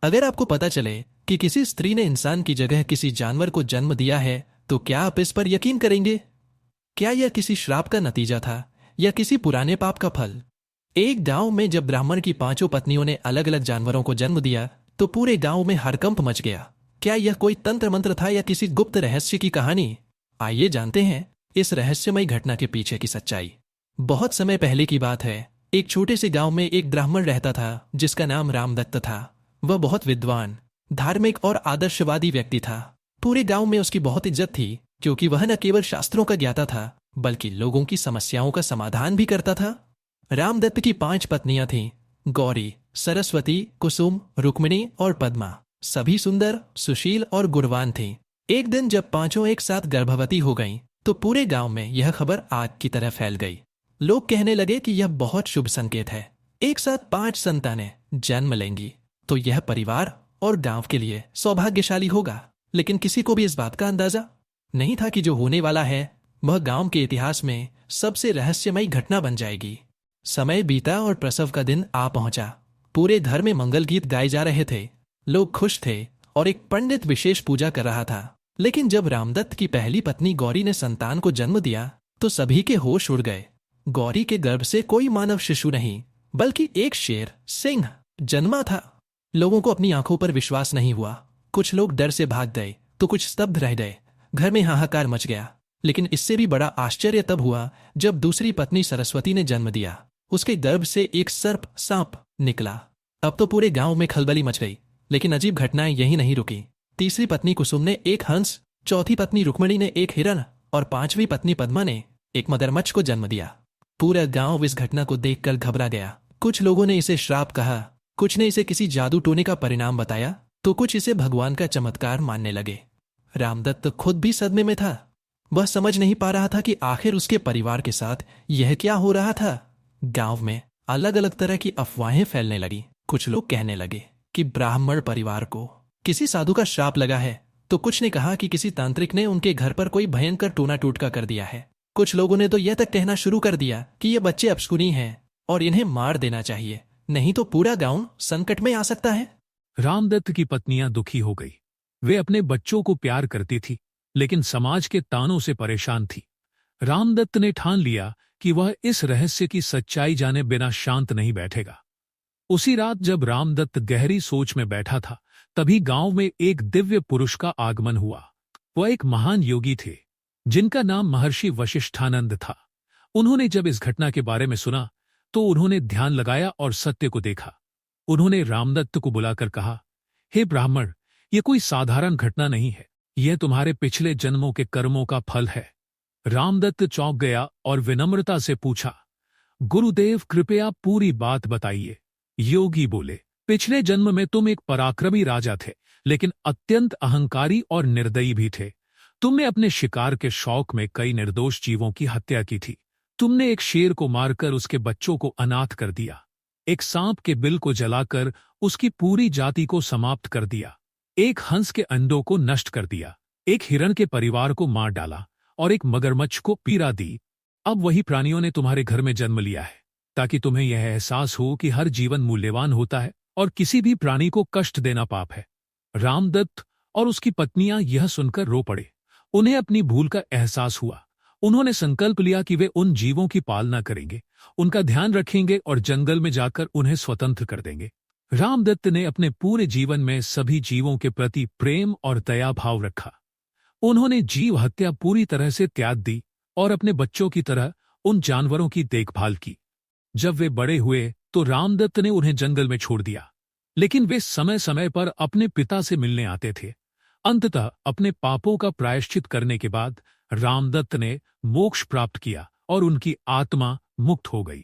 अगर आपको पता चले कि किसी स्त्री ने इंसान की जगह किसी जानवर को जन्म दिया है, तो क्या आप इस पर यकीन करेंगे? क्या यह किसी श्राप का नतीजा था या किसी पुराने पाप का फल? एक गांव में जब ब्राह्मण की पांचों पत्नियों ने अलग अलग जानवरों को जन्म दिया, तो पूरे गांव में हड़कंप मच गया। क्या यह कोई तंत्र मंत्र था या किसी गुप्त रहस्य की कहानी? आइए जानते हैं इस रहस्यमयी घटना के पीछे की सच्चाई। बहुत समय पहले की बात है। एक छोटे से गांव में एक ब्राह्मण रहता था जिसका नाम रामदत्त था। वह बहुत विद्वान, धार्मिक और आदर्शवादी व्यक्ति था। पूरे गांव में उसकी बहुत इज्जत थी, क्योंकि वह न केवल शास्त्रों का ज्ञाता था, बल्कि लोगों की समस्याओं का समाधान भी करता था। रामदत्त की 5 पत्नियां थीं: गौरी, सरस्वती, कुसुम, रुक्मिणी और पद्मा। सभी सुंदर, सुशील और गुणवान थीं। एक दिन जब पांचों एक साथ गर्भवती हो गईं, तो पूरे गांव में यह खबर आग की तरह फैल गई। लोग कहने लगे कि यह बहुत शुभ संकेत है। एक साथ 5 संतानें जन्म लेंगी तो यह परिवार और गांव के लिए सौभाग्यशाली होगा। लेकिन किसी को भी इस बात का अंदाजा नहीं था कि जो होने वाला है वह गांव के इतिहास में सबसे रहस्यमयी घटना बन जाएगी। समय बीता और प्रसव का दिन आ पहुंचा। पूरे घर में मंगल गीत गाए जा रहे थे। लोग खुश थे और एक पंडित विशेष पूजा कर रहा था। लेकिन जब रामदत्त की पहली पत्नी गौरी ने संतान को जन्म दिया, तो सभी के होश उड़ गए। गौरी के गर्भ से कोई मानव शिशु नहीं, बल्कि एक शेर सिंह जन्मा था। लोगों को अपनी आंखों पर विश्वास नहीं हुआ। कुछ लोग डर से भाग गए तो कुछ स्तब्ध रह गए। घर में हाहाकार मच गया। लेकिन इससे भी बड़ा आश्चर्य तब हुआ जब दूसरी पत्नी सरस्वती ने जन्म दिया। उसके गर्भ से एक सर्प सांप निकला। अब तो पूरे गांव में खलबली मच गई। लेकिन अजीब घटनाएं यही नहीं रुकी। तीसरी पत्नी कुसुम ने एक हंस, चौथी पत्नी रुक्मिणी ने एक हिरण और 5वीं पत्नी पद्मा ने एक मगरमच्छ को जन्म दिया। पूरा गांव इस घटना को देखकर घबरा गया। कुछ लोगों ने इसे श्राप कहा, कुछ ने इसे किसी जादू टोने का परिणाम बताया, तो कुछ इसे भगवान का चमत्कार मानने लगे। रामदत्त खुद भी सदमे में था। वह समझ नहीं पा रहा था कि आखिर उसके परिवार के साथ यह क्या हो रहा था। गांव में अलग अलग तरह की अफवाहें फैलने लगी। कुछ लोग कहने लगे कि ब्राह्मण परिवार को किसी साधु का श्राप लगा है, तो कुछ ने कहा कि किसी तांत्रिक ने उनके घर पर कोई भयंकर टोना टोटका कर दिया है। कुछ लोगों ने तो यह तक कहना शुरू कर दिया कि ये बच्चे अपशकुनी हैं और इन्हें मार देना चाहिए, नहीं तो पूरा गांव संकट में आ सकता है। रामदत्त की पत्नियां दुखी हो गई। वे अपने बच्चों को प्यार करती थी, लेकिन समाज के तानों से परेशान थी। रामदत्त ने ठान लिया कि वह इस रहस्य की सच्चाई जाने बिना शांत नहीं बैठेगा। उसी रात जब रामदत्त गहरी सोच में बैठा था, तभी गांव में एक दिव्य पुरुष का आगमन हुआ। वह एक महान योगी थे, जिनका नाम महर्षि वशिष्ठानंद था। उन्होंने जब इस घटना के बारे में सुना, तो उन्होंने ध्यान लगाया और सत्य को देखा। उन्होंने रामदत्त को बुलाकर कहा, हे ब्राह्मण, यह कोई साधारण घटना नहीं है। यह तुम्हारे पिछले जन्मों के कर्मों का फल है। रामदत्त चौंक गया और विनम्रता से पूछा, गुरुदेव कृपया पूरी बात बताइए। योगी बोले, पिछले जन्म में तुम एक पराक्रमी राजा थे, लेकिन अत्यंत अहंकारी और निर्दयी भी थे। तुमने अपने शिकार के शौक में कई निर्दोष जीवों की हत्या की थी। तुमने एक शेर को मारकर उसके बच्चों को अनाथ कर दिया, एक सांप के बिल को जलाकर उसकी पूरी जाति को समाप्त कर दिया, एक हंस के अंडों को नष्ट कर दिया, एक हिरण के परिवार को मार डाला और एक मगरमच्छ को पीड़ा दी। अब वही प्राणियों ने तुम्हारे घर में जन्म लिया है, ताकि तुम्हें यह एहसास हो कि हर जीवन मूल्यवान होता है और किसी भी प्राणी को कष्ट देना पाप है। रामदत्त और उसकी पत्नियां यह सुनकर रो पड़े। उन्हें अपनी भूल का एहसास हुआ। उन्होंने संकल्प लिया कि वे उन जीवों की पालना करेंगे, उनका ध्यान रखेंगे और जंगल में जाकर उन्हें स्वतंत्र कर देंगे। रामदत्त ने अपने पूरे जीवन में सभी जीवों के प्रति प्रेम और दया भाव रखा। उन्होंने जीव हत्या पूरी तरह से त्याग दी और अपने बच्चों की तरह उन जानवरों की देखभाल की। जब वे बड़े हुए तो रामदत्त ने उन्हें जंगल में छोड़ दिया, लेकिन वे समय समय पर अपने पिता से मिलने आते थे। अंततः अपने पापों का प्रायश्चित करने के बाद रामदत्त ने मोक्ष प्राप्त किया और उनकी आत्मा मुक्त हो गई।